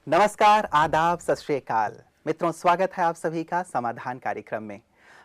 नमस्कार, आदाब, सत श्री अकाल। मित्रों, स्वागत है आप सभी का समाधान कार्यक्रम में।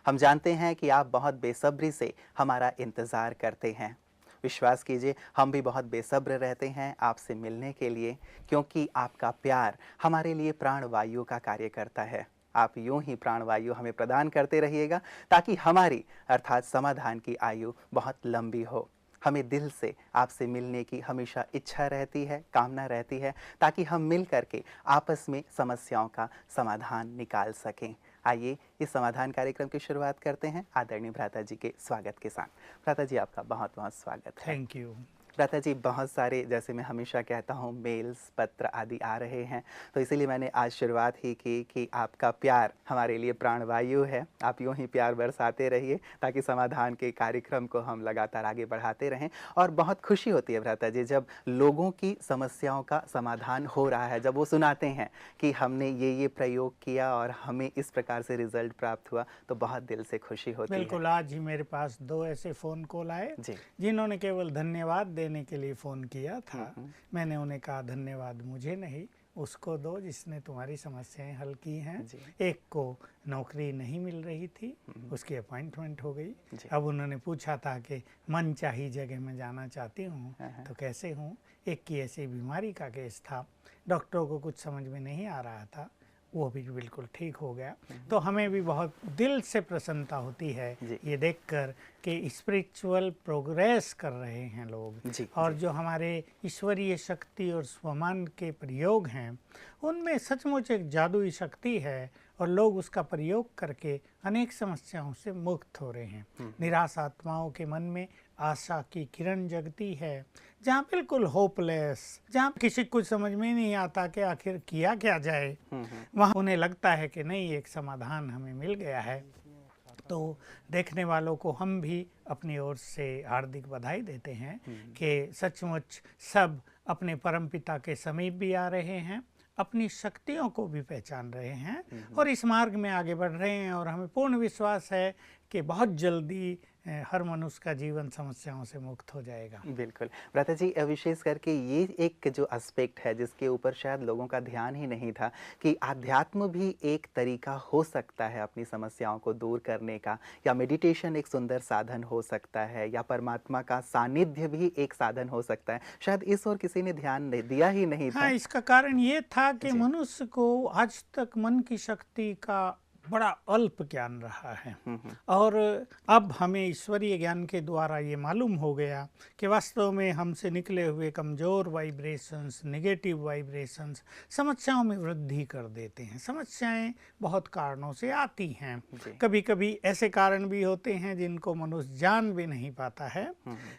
हम जानते हैं कि आप बहुत बेसब्री से हमारा इंतज़ार करते हैं। विश्वास कीजिए, हम भी बहुत बेसब्र रहते हैं आपसे मिलने के लिए, क्योंकि आपका प्यार हमारे लिए प्राणवायु का कार्य करता है। आप यूं ही प्राणवायु हमें प्रदान करते रहिएगा ताकि हमारी अर्थात समाधान की आयु बहुत लंबी हो। हमें दिल से आपसे मिलने की हमेशा इच्छा रहती है, कामना रहती है, ताकि हम मिल करके आपस में समस्याओं का समाधान निकाल सकें। आइए इस समाधान कार्यक्रम की शुरुआत करते हैं आदरणीय भ्राता जी के स्वागत के साथ। भ्राता जी, आपका बहुत बहुत स्वागत है। Thank you. भ्राता जी, बहुत सारे, जैसे मैं हमेशा कहता हूँ, मेल्स, पत्र आदि आ रहे हैं, तो इसीलिए मैंने आज शुरुआत ही की कि आपका प्यार हमारे लिए प्राणवायु है। आप यूं ही प्यार बरसाते रहिए ताकि समाधान के कार्यक्रम को हम लगातार आगे बढ़ाते रहें। और बहुत खुशी होती है भ्राता जी जब लोगों की समस्याओं का समाधान हो रहा है, जब वो सुनाते हैं कि हमने ये प्रयोग किया और हमें इस प्रकार से रिजल्ट प्राप्त हुआ, तो बहुत दिल से खुशी होती है। बिल्कुल, आज ही मेरे पास 2 ऐसे फ़ोन कॉल आए जी। जिन्होंने केवल धन्यवाद देने के लिए फ़ोन किया था। मैंने उन्हें कहा धन्यवाद मुझे नहीं, उसको दो जिसने तुम्हारी समस्याएं हल की हैं। जी। एक को नौकरी नहीं मिल रही थी, उसकी अपॉइंटमेंट हो गई। जी। अब उन्होंने पूछा था कि मनचाही जगह में जाना चाहती हूँ तो कैसे हूँ। एक की ऐसी बीमारी का केस था, डॉक्टरों को कुछ समझ में नहीं आ रहा था, वो भी बिल्कुल ठीक हो गया। तो हमें भी बहुत दिल से प्रसन्नता होती है ये देखकर कि स्पिरिचुअल प्रोग्रेस कर रहे हैं लोग। जी, और जी। जो हमारे ईश्वरीय शक्ति और स्वमान के प्रयोग हैं, उनमें सचमुच एक जादुई शक्ति है और लोग उसका प्रयोग करके अनेक समस्याओं से मुक्त हो रहे हैं। निराश आत्माओं के मन में आशा की किरण जगती है, जहाँ बिल्कुल होपलेस, जहाँ किसी को समझ में नहीं आता कि आखिर किया क्या जाए, वहाँ उन्हें लगता है कि नहीं, एक समाधान हमें मिल गया है। तो देखने वालों को हम भी अपनी ओर से हार्दिक बधाई देते हैं कि सचमुच सब अपने परमपिता के समीप भी आ रहे हैं, अपनी शक्तियों को भी पहचान रहे हैं और इस मार्ग में आगे बढ़ रहे हैं। और हमें पूर्ण विश्वास है कि बहुत जल्दी हर मनुष्य का जीवन समस्याओं से मुक्त हो जाएगा। बिल्कुल। भ्राता जी, विशेष करके ये एक जो एस्पेक्ट है जिसके ऊपर शायद लोगों का ध्यान ही नहीं था कि आध्यात्म भी एक तरीका हो सकता है अपनी समस्याओं को दूर करने का, या मेडिटेशन एक सुंदर साधन हो सकता है, या परमात्मा का सानिध्य भी एक साधन हो सकता है। शायद इस ओर किसी ने ध्यान दिया ही नहीं था। हाँ, इसका कारण ये था कि जी। मनुष्य को आज तक मन की शक्ति का बड़ा अल्प ज्ञान रहा है। और अब हमें ईश्वरीय ज्ञान के द्वारा ये मालूम हो गया कि वास्तव में हमसे निकले हुए कमज़ोर वाइब्रेशंस, नेगेटिव वाइब्रेशंस समस्याओं में वृद्धि कर देते हैं। समस्याएं बहुत कारणों से आती हैं, कभी कभी ऐसे कारण भी होते हैं जिनको मनुष्य जान भी नहीं पाता है।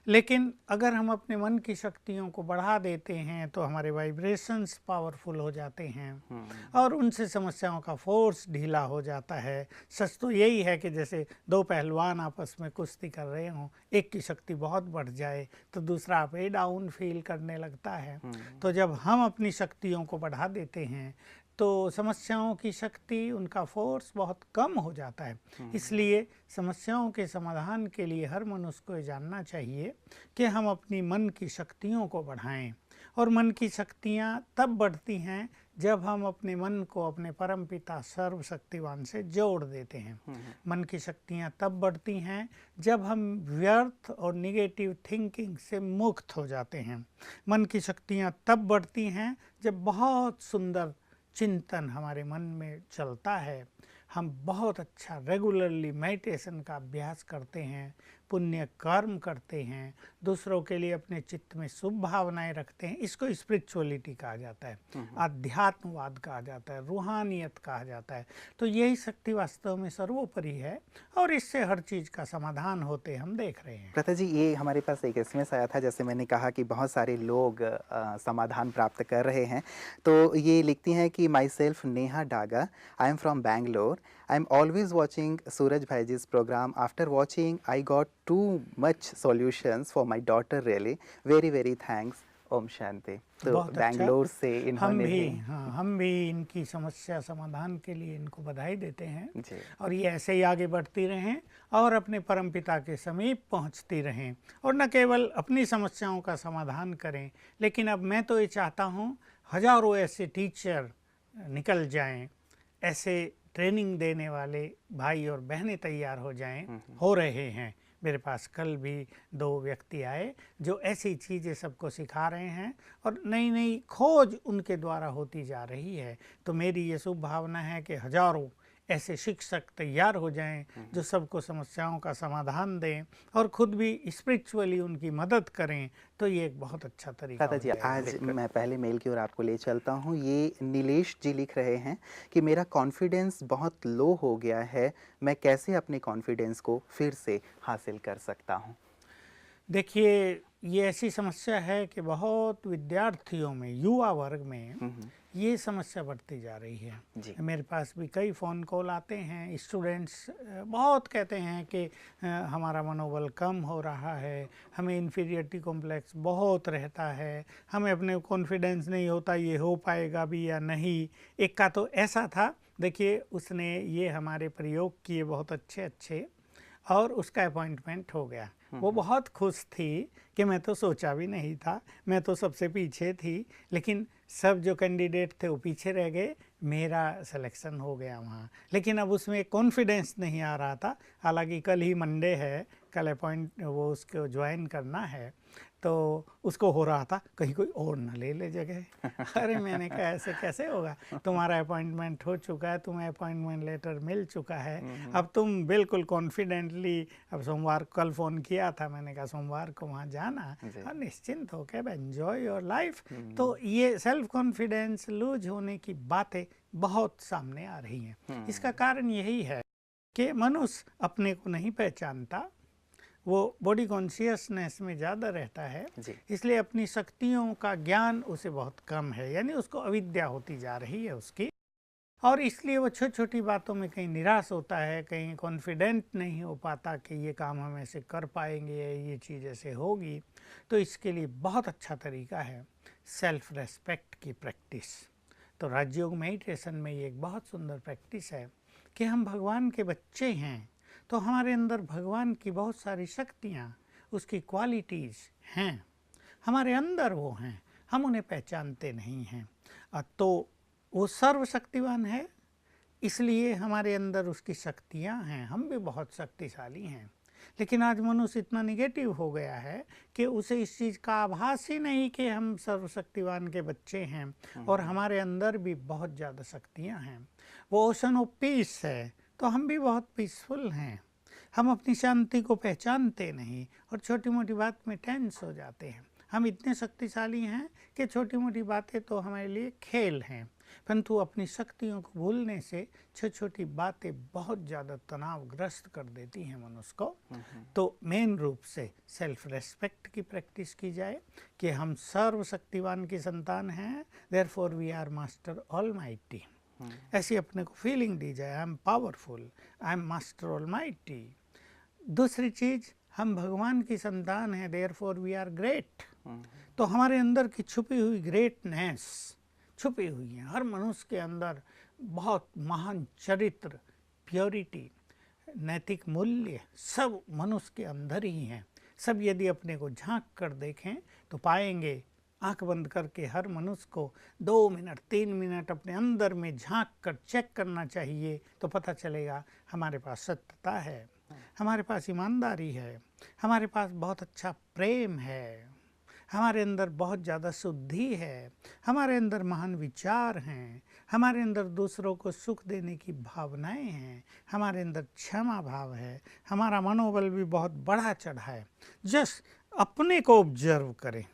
लेकिन अगर हम अपने मन की शक्तियों को बढ़ा देते हैं तो हमारे वाइब्रेशंस पावरफुल हो जाते हैं और उनसे समस्याओं का फोर्स ढीला हो जाता है। सच तो यही है कि जैसे 2 पहलवान आपस में कुश्ती कर रहे हों, एक की शक्ति बहुत बढ़ जाए तो दूसरा आप डाउन फील करने लगता है। तो जब हम अपनी शक्तियों को बढ़ा देते हैं तो समस्याओं की शक्ति, उनका फोर्स बहुत कम हो जाता है। इसलिए समस्याओं के समाधान के लिए हर मनुष्य को ये जानना चाहिए कि हम अपनी मन की शक्तियों को बढ़ाएं। और मन की शक्तियाँ तब बढ़ती हैं जब हम अपने मन को अपने परमपिता सर्वशक्तिवान से जोड़ देते हैं। मन की शक्तियाँ तब बढ़ती हैं जब हम व्यर्थ और निगेटिव थिंकिंग से मुक्त हो जाते हैं। मन की शक्तियाँ तब बढ़ती हैं जब बहुत सुंदर चिंतन हमारे मन में चलता है, हम बहुत अच्छा रेगुलरली मेडिटेशन का अभ्यास करते हैं, पुण्य कर्म करते हैं, दूसरों के लिए अपने चित्त में शुभ भावनाएं रखते हैं। इसको स्पिरिचुअलिटी कहा जाता है, आध्यात्मवाद कहा जाता है, रूहानियत कहा जाता है। तो यही शक्ति वास्तव में सर्वोपरि है और इससे हर चीज़ का समाधान होते हम देख रहे हैं। भ्राता जी, ये हमारे पास एक एसएमएस आया था, जैसे मैंने कहा कि बहुत सारे लोग समाधान प्राप्त कर रहे हैं। तो ये लिखती हैं कि myself Neha Daga, I am from Bangalore, I am always watching Suraj Bhai ji's program. After watching I got too much solutions for my daughter, really very very thanks, Om Shanti. तो बहुत अच्छा। बैंगलोर से इन्होंने हम भी इनकी समस्या समाधान के लिए इनको बधाई देते हैं जी। और ये ऐसे ही आगे बढ़ती रहें और अपने परमपिता के समीप पहुंचती रहें और न केवल अपनी समस्याओं का समाधान करें, लेकिन अब मैं तो ये चाहता हूं हजारों ऐसे टीचर निकल जाएं, ऐसे ट्रेनिंग देने वाले भाई और बहनें तैयार हो जाएं, हो रहे हैं। मेरे पास कल भी 2 व्यक्ति आए जो ऐसी चीज़ें सबको सिखा रहे हैं और नई नई खोज उनके द्वारा होती जा रही है। तो मेरी ये शुभ भावना है कि हजारों ऐसे शिक्षक तैयार हो जाएं जो सबको समस्याओं का समाधान दें और खुद भी स्पिरिचुअली उनकी मदद करें। तो ये एक बहुत अच्छा तरीका दादा जी, हो जाएगा। आज मैं पहले मेल की ओर आपको ले चलता हूँ। ये नीलेश जी लिख रहे हैं कि मेरा कॉन्फिडेंस बहुत लो हो गया है, मैं कैसे अपने कॉन्फिडेंस को फिर से हासिल कर सकता हूँ? देखिए, ये ऐसी समस्या है कि बहुत विद्यार्थियों में, युवा वर्ग में ये समस्या बढ़ती जा रही है। जी। मेरे पास भी कई फ़ोन कॉल आते हैं, स्टूडेंट्स बहुत कहते हैं कि हमारा मनोबल कम हो रहा है, हमें इन्फीरियरिटी कॉम्प्लेक्स बहुत रहता है, हमें अपने कॉन्फिडेंस नहीं होता ये हो पाएगा भी या नहीं। एक का तो ऐसा था, देखिए उसने ये हमारे प्रयोग किए बहुत अच्छे अच्छे और उसका अपॉइंटमेंट हो गया। वो बहुत खुश थी कि मैं तो सोचा भी नहीं था, मैं तो सबसे पीछे थी, लेकिन सब जो कैंडिडेट थे वो पीछे रह गए, मेरा सिलेक्शन हो गया वहाँ। लेकिन अब उसमें कॉन्फिडेंस नहीं आ रहा था। हालांकि कल ही मंडे है, कल वो उसको ज्वाइन करना है, तो उसको हो रहा था कहीं कोई और न ले ले जगह। अरे मैंने कहा ऐसे कैसे होगा, तुम्हारा अपॉइंटमेंट हो चुका है, तुम्हें अपॉइंटमेंट लेटर मिल चुका है, अब तुम बिल्कुल कॉन्फिडेंटली, अब सोमवार कल फ़ोन किया था, मैंने कहा सोमवार को वहाँ जाना और निश्चिंत होकर एंजॉय योर लाइफ। तो ये सेल्फ कॉन्फिडेंस लूज होने की बातें बहुत सामने आ रही हैं। इसका कारण यही है कि मनुष्य अपने को नहीं पहचानता, वो बॉडी कॉन्शियसनेस में ज़्यादा रहता है, इसलिए अपनी शक्तियों का ज्ञान उसे बहुत कम है, यानी उसको अविद्या होती जा रही है उसकी, और इसलिए वो छोटी छोटी बातों में कहीं निराश होता है, कहीं कॉन्फिडेंट नहीं हो पाता कि ये काम हम ऐसे कर पाएंगे या ये चीज़ ऐसे होगी। तो इसके लिए बहुत अच्छा तरीका है सेल्फ रेस्पेक्ट की प्रैक्टिस। तो राजयोग मेडिटेशन में ये एक बहुत सुंदर प्रैक्टिस है कि हम भगवान के बच्चे हैं, तो हमारे अंदर भगवान की बहुत सारी शक्तियाँ, उसकी क्वालिटीज़ हैं, हमारे अंदर वो हैं, हम उन्हें पहचानते नहीं हैं। तो वो सर्वशक्तिवान है, इसलिए हमारे अंदर उसकी शक्तियाँ हैं, हम भी बहुत शक्तिशाली हैं। लेकिन आज मनुष्य इतना निगेटिव हो गया है कि उसे इस चीज़ का आभास ही नहीं कि हम सर्वशक्तिवान के बच्चे हैं और हमारे अंदर भी बहुत ज़्यादा शक्तियाँ हैं। वो ओशन ऑफ पीस है, तो हम भी बहुत पीसफुल हैं। हम अपनी शांति को पहचानते नहीं और छोटी मोटी बात में टेंस हो जाते हैं। हम इतने शक्तिशाली हैं कि छोटी मोटी बातें तो हमारे लिए खेल हैं, परंतु अपनी शक्तियों को भूलने से छोटी छोटी बातें बहुत ज़्यादा तनावग्रस्त कर देती हैं मनुष्य को। तो मेन रूप से सेल्फ रेस्पेक्ट की प्रैक्टिस की जाए कि हम सर्वशक्तिवान की संतान हैं, therefore we are master almighty. ऐसी अपने को फीलिंग दी जाए, I am powerful, I am master almighty. दूसरी चीज़, हम भगवान की संतान हैं, देयरफॉर वी आर ग्रेट। तो हमारे अंदर की छुपी हुई ग्रेटनेस छुपी हुई है, हर मनुष्य के अंदर बहुत महान चरित्र, प्योरिटी, नैतिक मूल्य सब मनुष्य के अंदर ही हैं। सब यदि अपने को झांक कर देखें तो पाएंगे, आंख बंद करके हर मनुष्य को 2 मिनट 3 मिनट अपने अंदर में झांक कर चेक करना चाहिए, तो पता चलेगा हमारे पास सत्यता है, हमारे पास ईमानदारी है, हमारे पास बहुत अच्छा प्रेम है, हमारे अंदर बहुत ज़्यादा शुद्धि है, हमारे अंदर महान विचार हैं, हमारे अंदर दूसरों को सुख देने की भावनाएं हैं, हमारे अंदर क्षमा भाव है, हमारा मनोबल भी बहुत बढ़ा चढ़ा है। जस्ट अपने को ऑब्जर्व करें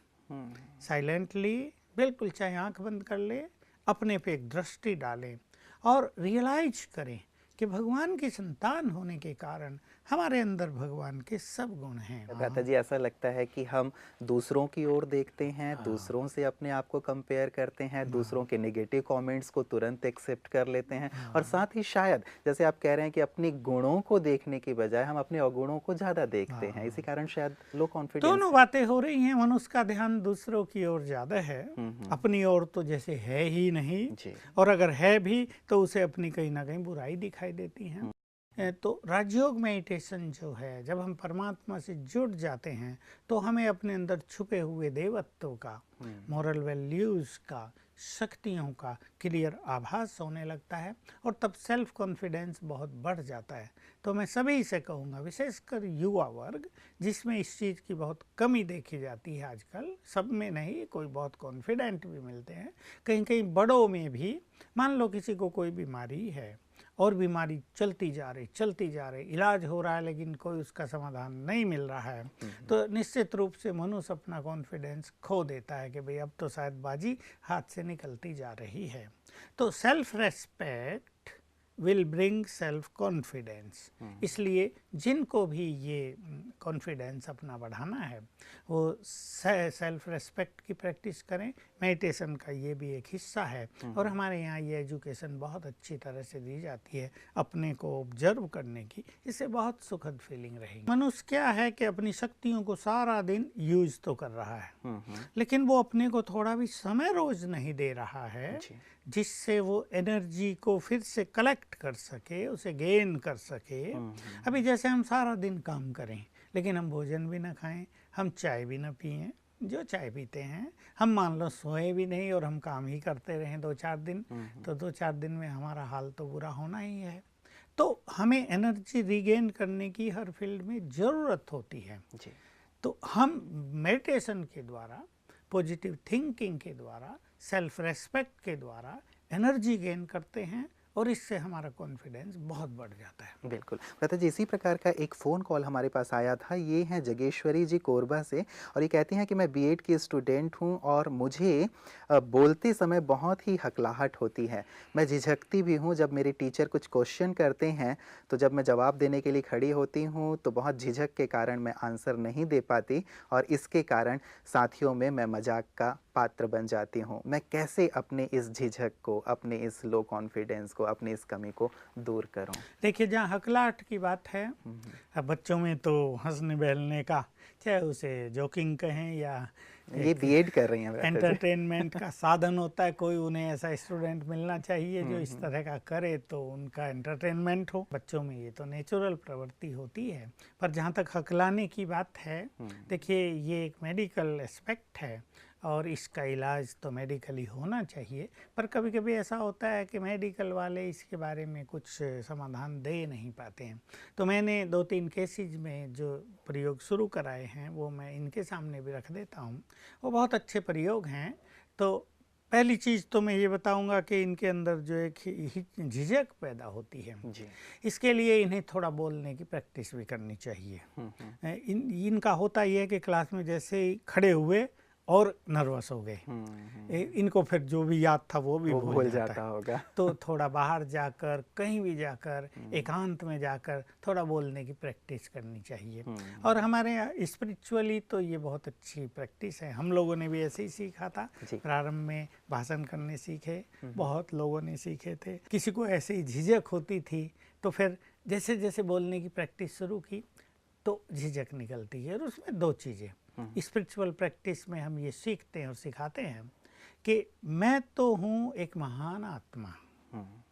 साइलेंटली, बिल्कुल चाहे आंख बंद कर ले, अपने पे एक दृष्टि डालें और रियलाइज करें कि भगवान की संतान होने के कारण हमारे अंदर भगवान के सब गुण हैं। भ्राता जी, ऐसा लगता है कि हम दूसरों की ओर देखते हैं, दूसरों से अपने आप को कंपेयर करते हैं, दूसरों के नेगेटिव कमेंट्स को तुरंत एक्सेप्ट कर लेते हैं और साथ ही शायद जैसे आप कह रहे हैं कि अपने गुणों को देखने की बजाय हम अपने अवगुणों को ज़्यादा देखते हैं, इसी कारण शायद लो कॉन्फिडेंस। दोनों बातें हो रही हैं, मनुष्य का ध्यान दूसरों की ओर ज़्यादा है, अपनी ओर तो जैसे है ही नहीं, और अगर है भी तो उसे अपनी कहीं ना कहीं बुराई दिखाई देती है। तो राजयोग मेडिटेशन जो है, जब हम परमात्मा से जुड़ जाते हैं तो हमें अपने अंदर छुपे हुए देवत्व का, मॉरल वैल्यूज़ का, शक्तियों का क्लियर आभास होने लगता है और तब सेल्फ कॉन्फिडेंस बहुत बढ़ जाता है। तो मैं सभी से कहूँगा, विशेषकर युवा वर्ग जिसमें इस चीज़ की बहुत कमी देखी जाती है आजकल, सब में नहीं, कोई बहुत कॉन्फिडेंट भी मिलते हैं, कहीं कहीं बड़ों में भी। मान लो किसी को कोई बीमारी है और बीमारी चलती जा रही, इलाज हो रहा है लेकिन कोई उसका समाधान नहीं मिल रहा है, तो निश्चित रूप से मनुष्य अपना कॉन्फिडेंस खो देता है कि भाई अब तो शायद बाजी हाथ से निकलती जा रही है। तो self respect will bring self confidence. इसलिए जिनको भी ये कॉन्फिडेंस अपना बढ़ाना है वो सेल्फ रेस्पेक्ट की प्रैक्टिस करें। मेडिटेशन का ये भी एक हिस्सा है और हमारे यहाँ ये एजुकेशन बहुत अच्छी तरह से दी जाती है अपने को ऑब्जर्व करने की। इससे बहुत सुखद फीलिंग रहेगी। मनुष्य क्या है कि अपनी शक्तियों को सारा दिन यूज तो कर रहा है लेकिन वो अपने को थोड़ा भी समय रोज नहीं दे रहा है जिससे वो एनर्जी को फिर से कलेक्ट कर सके, उसे गेन कर सके। अभी जैसे हम सारा दिन काम करें लेकिन हम भोजन भी ना खाएं, हम चाय भी ना पिएं, जो चाय पीते हैं, हम मान लो सोए भी नहीं और हम काम ही करते रहें 2-4 दिन, तो 2-4 दिन में हमारा हाल तो बुरा होना ही है। तो हमें एनर्जी रीगेन करने की हर फील्ड में ज़रूरत होती है जी। तो हम मेडिटेशन के द्वारा, पॉजिटिव थिंकिंग के द्वारा, सेल्फ रेस्पेक्ट के द्वारा एनर्जी गेन करते हैं और इससे हमारा कॉन्फिडेंस बहुत बढ़ जाता है। बिल्कुल भ्राता जी, इसी प्रकार का एक फ़ोन कॉल हमारे पास आया था। ये हैं जगेश्वरी जी कोरबा से और ये कहती हैं कि मैं बीएड की स्टूडेंट हूँ और मुझे बोलते समय बहुत ही हकलाहट होती है। मैं झिझकती भी हूँ। जब मेरे टीचर कुछ क्वेश्चन करते हैं तो जब मैं जवाब देने के लिए खड़ी होती हूँ तो बहुत झिझक के कारण मैं आंसर नहीं दे पाती और इसके कारण साथियों में मैं मजाक का पात्र बन जाती हूँ। मैं कैसे अपने इस झिझक को, अपने इस लो कॉन्फिडेंस को, अपनी इस कमी को दूर करूँ? देखिए, जहाँ हकलाहट की बात है, अब बच्चों में तो हंसने बहलने का, चाहे उसे जोकिंग कहें या ये बीएड कर रही हैं, एंटरटेनमेंट का साधन होता है। कोई उन्हें ऐसा स्टूडेंट मिलना चाहिए जो इस तरह का करे तो उनका एंटरटेनमेंट हो। बच्चों में ये तो नेचुरल प्रवृत्ति होती है। पर जहाँ तक हकलाने की बात है, देखिए ये एक मेडिकल एस्पेक्ट है और इसका इलाज तो मेडिकली होना चाहिए। पर कभी कभी ऐसा होता है कि मेडिकल वाले इसके बारे में कुछ समाधान दे नहीं पाते हैं। तो मैंने 2-3 केसेज में जो प्रयोग शुरू कराए हैं वो मैं इनके सामने भी रख देता हूँ। वो बहुत अच्छे प्रयोग हैं। तो पहली चीज़ तो मैं ये बताऊंगा कि इनके अंदर जो एक झिझक पैदा होती है जी। इसके लिए इन्हें थोड़ा बोलने की प्रैक्टिस भी करनी चाहिए। इनका होता ये है कि क्लास में जैसे ही खड़े हुए और नर्वस हो गए, इनको फिर जो भी याद था वो भी भूल जाता होगा। तो थोड़ा बाहर जाकर, कहीं भी जाकर, एकांत में जाकर थोड़ा बोलने की प्रैक्टिस करनी चाहिए। और हमारे यहाँ स्पिरिचुअली तो ये बहुत अच्छी प्रैक्टिस है। हम लोगों ने भी ऐसे ही सीखा था। प्रारंभ में भाषण करने सीखे, बहुत लोगों ने सीखे थे। किसी को ऐसे ही झिझक होती थी तो फिर जैसे जैसे बोलने की प्रैक्टिस शुरू की तो झिझक निकलती है। और उसमें 2 चीज़ें स्पिरिचुअल प्रैक्टिस में हम ये सीखते हैं और सिखाते हैं कि मैं तो हूँ एक महान आत्मा।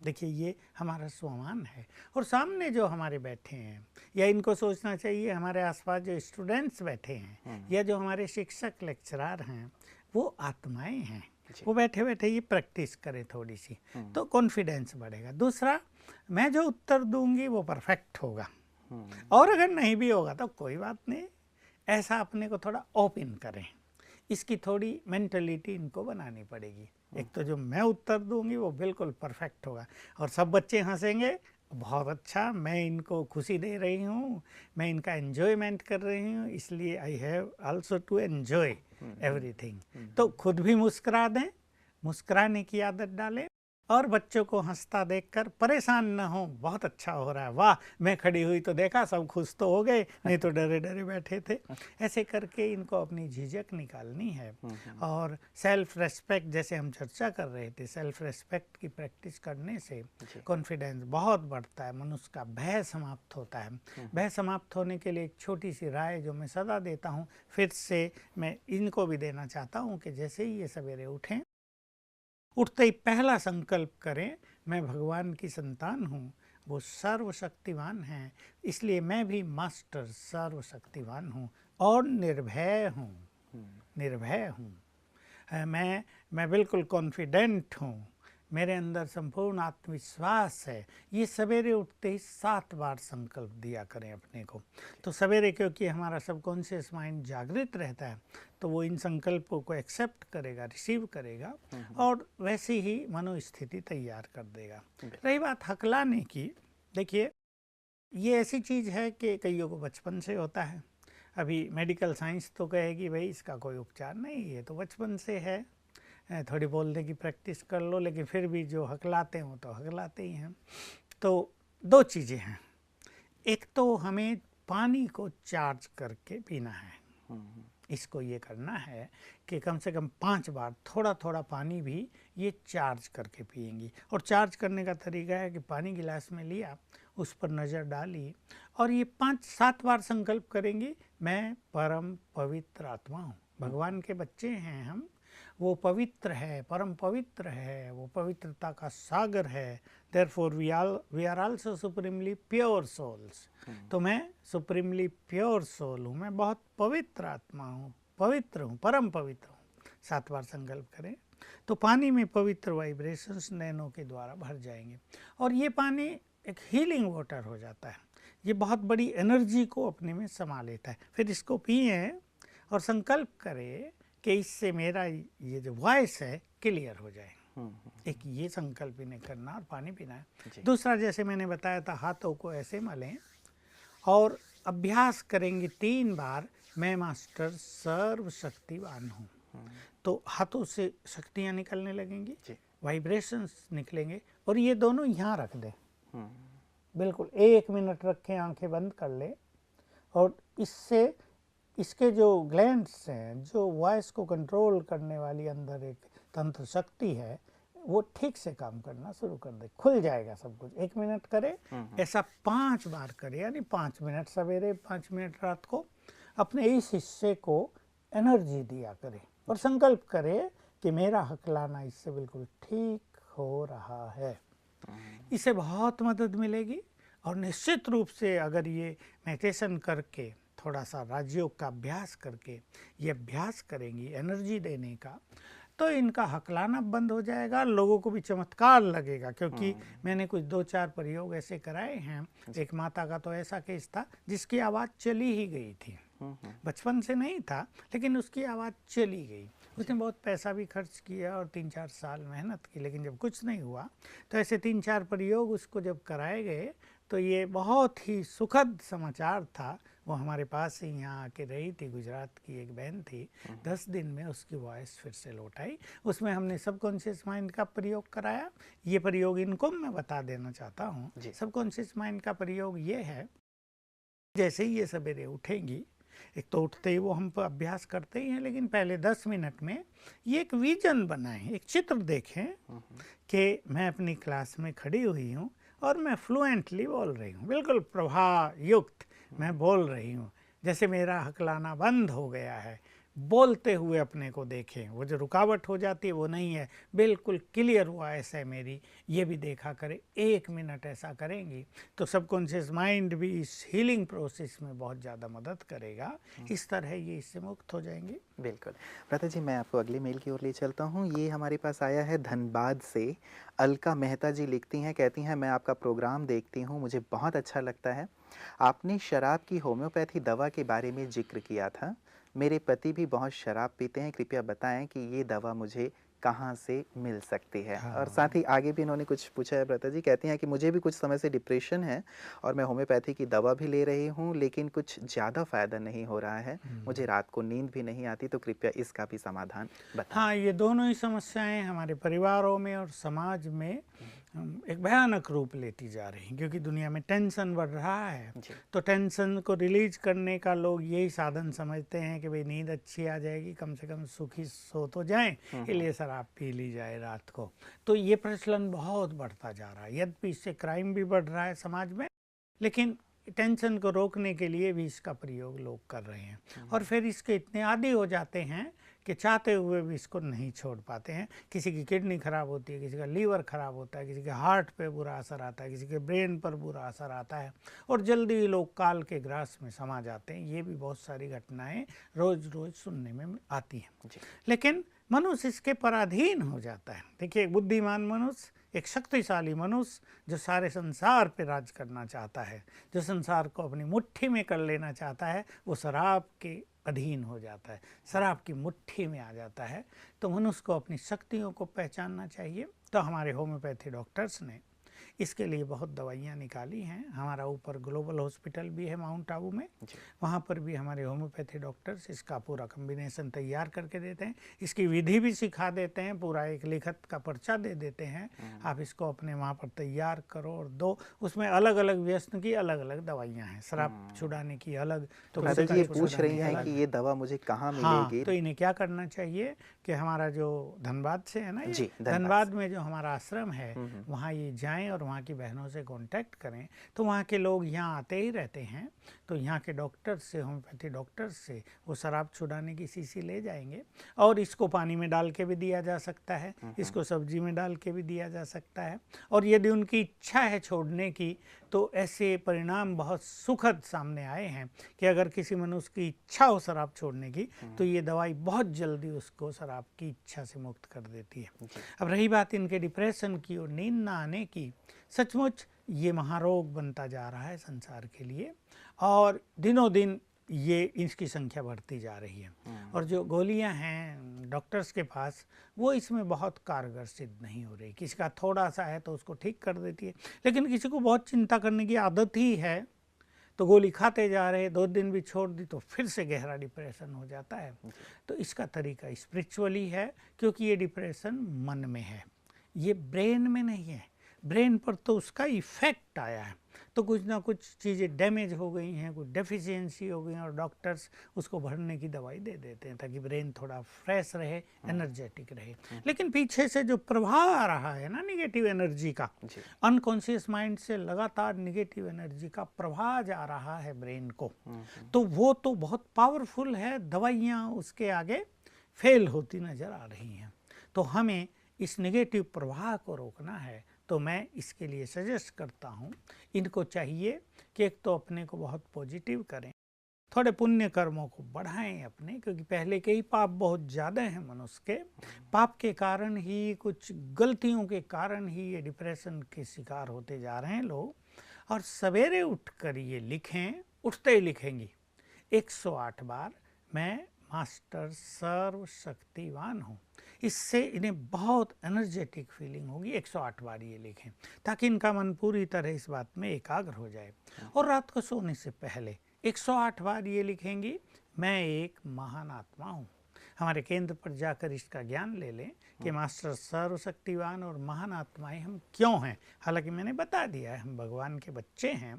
देखिए, ये हमारा स्वमान है और सामने जो हमारे बैठे हैं, या इनको सोचना चाहिए हमारे आसपास जो स्टूडेंट्स बैठे हैं या जो हमारे शिक्षक लेक्चरर हैं, वो आत्माएं हैं। वो बैठे बैठे ये प्रैक्टिस करें थोड़ी सी तो कॉन्फिडेंस बढ़ेगा। दूसरा, मैं जो उत्तर दूंगी वो परफेक्ट होगा और अगर नहीं भी होगा तो कोई बात नहीं, ऐसा अपने को थोड़ा ओपन करें। इसकी थोड़ी मेंटलिटी इनको बनानी पड़ेगी। एक तो जो मैं उत्तर दूंगी वो बिल्कुल परफेक्ट होगा और सब बच्चे हंसेंगे, बहुत अच्छा, मैं इनको खुशी दे रही हूँ, मैं इनका एन्जॉयमेंट कर रही हूँ, इसलिए I have also to enjoy everything. तो खुद भी मुस्कुरा दें, मुस्कुराने की आदत डालें और बच्चों को हंसता देखकर परेशान न हो, बहुत अच्छा हो रहा है, वाह, मैं खड़ी हुई तो देखा, सब खुश तो हो गए, नहीं तो डरे डरे बैठे थे। ऐसे करके इनको अपनी झिझक निकालनी है। और सेल्फ रेस्पेक्ट, जैसे हम चर्चा कर रहे थे, सेल्फ रेस्पेक्ट की प्रैक्टिस करने से कॉन्फिडेंस बहुत बढ़ता है, मनुष्य का भय समाप्त होता है। भय समाप्त होने के लिए एक छोटी सी राय जो मैं सदा देता हूँ, फिर से मैं इनको भी देना चाहता हूँ कि जैसे ही ये सवेरे उठें, उठते ही पहला संकल्प करें, मैं भगवान की संतान हूँ वो सर्वशक्तिमान हैं, इसलिए मैं भी मास्टर सर्वशक्तिमान हूँ और निर्भय हूँ। निर्भय हूँ, मैं बिल्कुल कॉन्फिडेंट हूँ, मेरे अंदर संपूर्ण आत्मविश्वास है। ये सवेरे उठते ही 7 बार संकल्प दिया करें अपने को। तो सवेरे क्योंकि हमारा सबकॉन्शियस माइंड जागृत रहता है, तो वो इन संकल्पों को एक्सेप्ट करेगा, रिसीव करेगा और वैसी ही मनोस्थिति तैयार कर देगा। रही बात हकलाने की, देखिए ये ऐसी चीज़ है कि कईयों को बचपन से होता है। अभी मेडिकल साइंस तो कहेगी भाई इसका कोई उपचार नहीं, ये तो बचपन से है, थोड़ी बोलने की प्रैक्टिस कर लो, लेकिन फिर भी जो हकलाते हो तो हकलाते ही हैं। तो 2 चीज़ें हैं, एक तो हमें पानी को चार्ज करके पीना है। इसको ये करना है कि कम से कम 5 बार थोड़ा थोड़ा पानी भी ये चार्ज करके पिएंगी। और चार्ज करने का तरीका है कि पानी गिलास में लिया, उस पर नज़र डाली और ये 5-7 बार संकल्प करेंगी, मैं परम पवित्र आत्मा हूँ। भगवान के बच्चे हैं हम, वो पवित्र है, परम पवित्र है, वो पवित्रता का सागर है। Therefore we are also supremely pure souls. तो मैं सुप्रीमली प्योर सोल हूँ, मैं बहुत पवित्र आत्मा हूँ, पवित्र हूँ, परम पवित्र हूँ। 7 बार संकल्प करें तो पानी में पवित्र वाइब्रेशंस नैनों के द्वारा भर जाएंगे और ये पानी एक हीलिंग वाटर हो जाता है। ये बहुत बड़ी एनर्जी को अपने में समा लेता है। फिर इसको पिए और संकल्प करें कि इससे मेरा ये जो वॉइस है क्लियर हो जाए। एक ये संकल्प इन्हें करना और पानी पीना है। दूसरा, जैसे मैंने बताया था, हाथों को ऐसे मलें और अभ्यास करेंगे 3 बार, मैं मास्टर सर्वशक्तिवान हूँ। तो हाथों से शक्तियाँ निकलने लगेंगी, वाइब्रेशंस निकलेंगे और ये दोनों यहाँ रख दें। बिल्कुल 1 मिनट रखें, आंखें बंद कर लें और इससे इसके जो ग्लैंड्स हैं, जो वॉइस को कंट्रोल करने वाली अंदर एक तंत्र शक्ति है, वो ठीक से काम करना शुरू कर दे, खुल जाएगा सब कुछ। 1 मिनट करे, ऐसा 5 बार करे, यानी 5 मिनट सवेरे 5 मिनट रात को अपने इस हिस्से को एनर्जी दिया करे और संकल्प करे कि मेरा हकलाना इससे बिल्कुल ठीक हो रहा है। इससे बहुत मदद मिलेगी और निश्चित रूप से अगर ये मेडिटेशन करके थोड़ा सा राजयोग का अभ्यास करके ये अभ्यास करेंगी एनर्जी देने का, तो इनका हकलाना बंद हो जाएगा। लोगों को भी चमत्कार लगेगा, क्योंकि मैंने कुछ 2-4 प्रयोग ऐसे कराए हैं। एक माता का तो ऐसा केस था जिसकी आवाज़ चली ही गई थी, बचपन से नहीं था लेकिन उसकी आवाज़ चली गई। उसने बहुत पैसा भी खर्च किया और 3-4 साल मेहनत की, लेकिन जब कुछ नहीं हुआ तो ऐसे 3-4 प्रयोग उसको जब कराए गए तो ये बहुत ही सुखद समाचार था। वो हमारे पास ही यहाँ आके रही थी, गुजरात की एक बहन थी। 10 दिन में उसकी वॉइस फिर से लौट आई। उसमें हमने सबकॉन्शियस माइंड का प्रयोग कराया। ये प्रयोग इनको मैं बता देना चाहता हूँ। सबकॉन्शियस माइंड का प्रयोग ये है, जैसे ही ये सवेरे उठेंगी, एक तो उठते ही वो हम अभ्यास करते ही हैं, लेकिन पहले 10 मिनट में ये एक विजन बनाएं, एक चित्र देखें कि मैं अपनी क्लास में खड़ी हुई हूँ और मैं फ्लुएंटली बोल रही हूँ, बिल्कुल प्रभायुक्त मैं बोल रही हूँ, जैसे मेरा हकलाना बंद हो गया है। बोलते हुए अपने को देखें, वो जो रुकावट हो जाती है वो नहीं है, बिल्कुल क्लियर वॉइस है मेरी, ये भी देखा करें। 1 मिनट ऐसा करेंगी तो सबकॉन्शियस माइंड भी इस हीलिंग प्रोसेस में बहुत ज़्यादा मदद करेगा। इस तरह ये इससे मुक्त हो जाएंगे। बिल्कुल भ्राता जी, मैं आपको अगली मेल की ओर ले चलता हूँ। ये हमारे पास आया है धनबाद से। अलका मेहता जी लिखती हैं, कहती हैं, मैं आपका प्रोग्राम देखती हूँ, मुझे बहुत अच्छा लगता है। आपने शराब की होम्योपैथी दवा के बारे में जिक्र किया था। मेरे पति भी बहुत शराब पीते हैं, कृपया बताएं कि ये दवा मुझे कहाँ से मिल सकती है। और साथ ही आगे भी इन्होंने कुछ पूछा है भ्राता जी, कहती हैं कि मुझे भी कुछ समय से डिप्रेशन है और मैं होम्योपैथी की दवा भी ले रही हूँ, लेकिन कुछ ज़्यादा फ़ायदा नहीं हो रहा है। मुझे रात को नींद भी नहीं आती, तो कृपया इसका भी समाधान बताएं। हाँ, ये दोनों ही समस्याएं हमारे परिवारों में और समाज में एक भयानक रूप लेती जा रही हैं, क्योंकि दुनिया में टेंशन बढ़ रहा है। तो टेंशन को रिलीज करने का लोग यही साधन समझते हैं कि भाई नींद अच्छी आ जाएगी, कम से कम सुखी सो तो जाएं, इसलिए शराब पी ली जाए रात को। तो ये प्रचलन बहुत बढ़ता जा रहा है। यद्यपि इससे क्राइम भी बढ़ रहा है समाज में, लेकिन टेंशन को रोकने के लिए भी इसका प्रयोग लोग कर रहे हैं और फिर इसके इतने आदी हो जाते हैं कि चाहते हुए भी इसको नहीं छोड़ पाते हैं। किसी की किडनी खराब होती है, किसी का लीवर खराब होता है, किसी के हार्ट पे बुरा असर आता है, किसी के ब्रेन पर बुरा असर आता है और जल्दी ही लोग काल के ग्रास में समा जाते हैं। ये भी बहुत सारी घटनाएं रोज रोज सुनने में आती हैं। लेकिन मनुष्य इसके पराधीन हो जाता है। देखिए, एक बुद्धिमान मनुष्य, एक शक्तिशाली मनुष्य जो सारे संसार पे राज करना चाहता है, जो संसार को अपनी मुट्ठी में कर लेना चाहता है, वो शराब के अधीन हो जाता है, शराब की मुट्ठी में आ जाता है। तो मनुष्य को अपनी शक्तियों को पहचानना चाहिए। तो हमारे होम्योपैथी डॉक्टर्स ने इसके लिए बहुत दवाइयाँ निकाली हैं। हमारा ऊपर ग्लोबल हॉस्पिटल भी है माउंट आबू में, वहाँ पर भी हमारे होम्योपैथी डॉक्टर्स इसका पूरा कम्बिनेशन तैयार करके देते हैं, इसकी विधि भी सिखा देते हैं, पूरा एक लिखत का पर्चा दे देते हैं, आप इसको अपने वहाँ पर तैयार करो और दो। उसमें अलग अलग व्यसन की अलग अलग दवाइयाँ हैं, शराब छुड़ाने की अलग। तो ये पूछ रही हैं कि ये दवा मुझे कहाँ मिलेगी? तो इन्हें क्या करना चाहिए कि हमारा जो धनबाद से है ना, ये धनबाद में जो हमारा आश्रम है, वहाँ ये जाएं और वहाँ की बहनों से कांटेक्ट करें। तो वहाँ के लोग यहाँ आते ही रहते हैं, तो यहाँ के डॉक्टर से, होम्योपैथी डॉक्टर से वो शराब छुड़ाने की शीशी ले जाएंगे और इसको पानी में डाल के भी दिया जा सकता है, इसको सब्जी में डाल के भी दिया जा सकता है। और यदि उनकी इच्छा है छोड़ने की, तो ऐसे परिणाम बहुत सुखद सामने आए हैं कि अगर किसी मनुष्य की इच्छा हो शराब छोड़ने की, तो ये दवाई बहुत जल्दी उसको शराब की इच्छा से मुक्त कर देती है। अब रही बात इनके डिप्रेशन की और नींद ना आने की, सचमुच ये महारोग बनता जा रहा है संसार के लिए और दिनों दिन ये इसकी संख्या बढ़ती जा रही है। और जो गोलियां हैं डॉक्टर्स के पास, वो इसमें बहुत कारगर सिद्ध नहीं हो रही। किसी का थोड़ा सा है तो उसको ठीक कर देती है, लेकिन किसी को बहुत चिंता करने की आदत ही है तो गोली खाते जा रहे, 2 दिन भी छोड़ दी तो फिर से गहरा डिप्रेशन हो जाता है। तो इसका तरीका स्पिरिचुअली है, क्योंकि ये डिप्रेशन मन में है, ये ब्रेन में नहीं है। ब्रेन पर तो उसका इफेक्ट आया है, तो कुछ ना कुछ चीज़ें डैमेज हो गई हैं, कुछ डेफिशिएंसी हो गई हैं और डॉक्टर्स उसको भरने की दवाई दे देते हैं ताकि ब्रेन थोड़ा फ्रेश रहे, एनर्जेटिक रहे। लेकिन पीछे से जो प्रभाव आ रहा है ना निगेटिव एनर्जी का, अनकॉन्शियस माइंड से लगातार निगेटिव एनर्जी का प्रभाव जा रहा है ब्रेन को, तो वो तो बहुत पावरफुल है, दवाइयाँ उसके आगे फेल होती नज़र आ रही हैं। तो हमें इस निगेटिव प्रवाह को रोकना है। तो मैं इसके लिए सजेस्ट करता हूँ, इनको चाहिए कि एक तो अपने को बहुत पॉजिटिव करें, थोड़े पुण्य कर्मों को बढ़ाएं अपने, क्योंकि पहले के ही पाप बहुत ज़्यादा हैं मनुष्य के। पाप के कारण ही, कुछ गलतियों के कारण ही ये डिप्रेशन के शिकार होते जा रहे हैं लोग। और सवेरे उठकर ये लिखें, उठते ही लिखेंगी 108 बार, मैं मास्टर सर्वशक्तिवान हूँ। इससे इन्हें बहुत एनर्जेटिक फीलिंग होगी। 108 बार ये लिखें ताकि इनका मन पूरी तरह इस बात में एकाग्र हो जाए। और रात को सोने से पहले 108 बार ये लिखेंगी, मैं एक महान आत्मा हूँ। हमारे केंद्र पर जाकर इसका ज्ञान ले लें कि मास्टर सर्वशक्तिवान और महान आत्माएं हम क्यों हैं। हालांकि मैंने बता दिया है, हम भगवान के बच्चे हैं।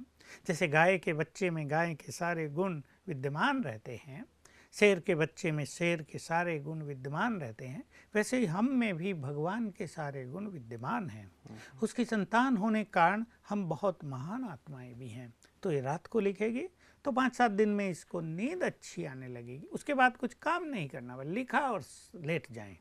जैसे गाय के बच्चे में गाय के सारे गुण विद्यमान रहते हैं, शेर के बच्चे में शेर के सारे गुण विद्यमान रहते हैं, वैसे ही हम में भी भगवान के सारे गुण विद्यमान हैं। उसकी संतान होने के कारण हम बहुत महान आत्माएं भी हैं। तो ये रात को लिखेगी तो 5-7 दिन में इसको नींद अच्छी आने लगेगी। उसके बाद कुछ काम नहीं करना, बस लिखा और लेट जाएं।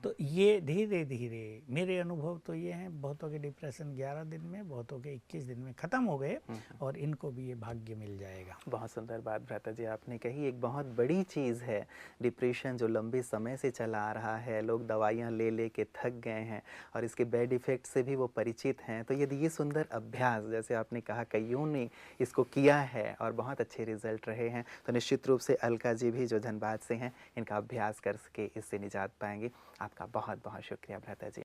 तो ये धीरे धीरे, मेरे अनुभव तो ये हैं, बहुतों के डिप्रेशन 11 दिन में, बहुतों के 21 दिन में ख़त्म हो गए और इनको भी ये भाग्य मिल जाएगा। बहुत सुंदर बात भ्राता जी आपने कही। एक बहुत बड़ी चीज़ है डिप्रेशन, जो लंबे समय से चला आ रहा है, लोग दवाइयाँ ले ले के थक गए हैं और इसके बैड इफ़ेक्ट से भी वो परिचित हैं। तो यदि ये सुंदर अभ्यास, जैसे आपने कहा कईयों ने इसको किया है और बहुत अच्छे रिजल्ट रहे हैं, तो निश्चित रूप से अलका जी भी जो धनबाद से हैं, इनका अभ्यास करके इससे निजात पाएंगे। आपका बहुत बहुत शुक्रिया भ्राता जी।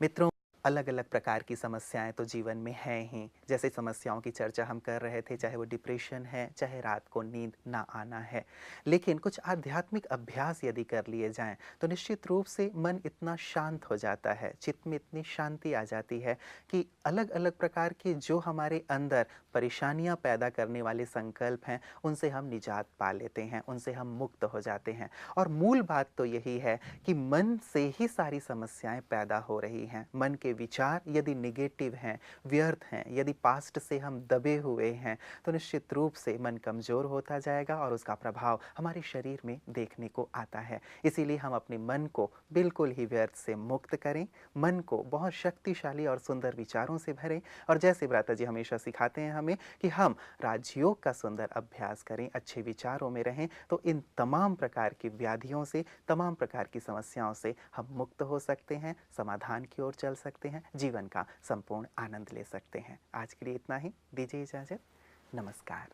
मित्रों, अलग अलग प्रकार की समस्याएं तो जीवन में हैं ही। जैसे समस्याओं की चर्चा हम कर रहे थे, चाहे वो डिप्रेशन है, चाहे रात को नींद ना आना है, लेकिन कुछ आध्यात्मिक अभ्यास यदि कर लिए जाएं तो निश्चित रूप से मन इतना शांत हो जाता है, चित्त में इतनी शांति आ जाती है कि अलग अलग प्रकार के जो हमारे अंदर परेशानियां पैदा करने वाले संकल्प हैं, उनसे हम निजात पा लेते हैं, उनसे हम मुक्त हो जाते हैं। और मूल बात तो यही है कि मन से ही सारी समस्याएं पैदा हो रही हैं, मन के विचार यदि निगेटिव हैं, व्यर्थ हैं, यदि पास्ट से हम दबे हुए हैं, तो निश्चित रूप से मन कमज़ोर होता जाएगा और उसका प्रभाव हमारे शरीर में देखने को आता है। इसीलिए हम अपने मन को बिल्कुल ही व्यर्थ से मुक्त करें, मन को बहुत शक्तिशाली और सुंदर विचारों से भरें और जैसे भ्राता जी हमेशा सिखाते हैं हमें कि हम राजयोग का सुंदर अभ्यास करें, अच्छे विचारों में रहें, तो इन तमाम प्रकार की व्याधियों से, तमाम प्रकार की समस्याओं से हम मुक्त हो सकते हैं, समाधान की ओर चल सकते हैं, जीवन का संपूर्ण आनंद ले सकते हैं। आज के लिए इतना ही, दीजिए इजाज़त। नमस्कार।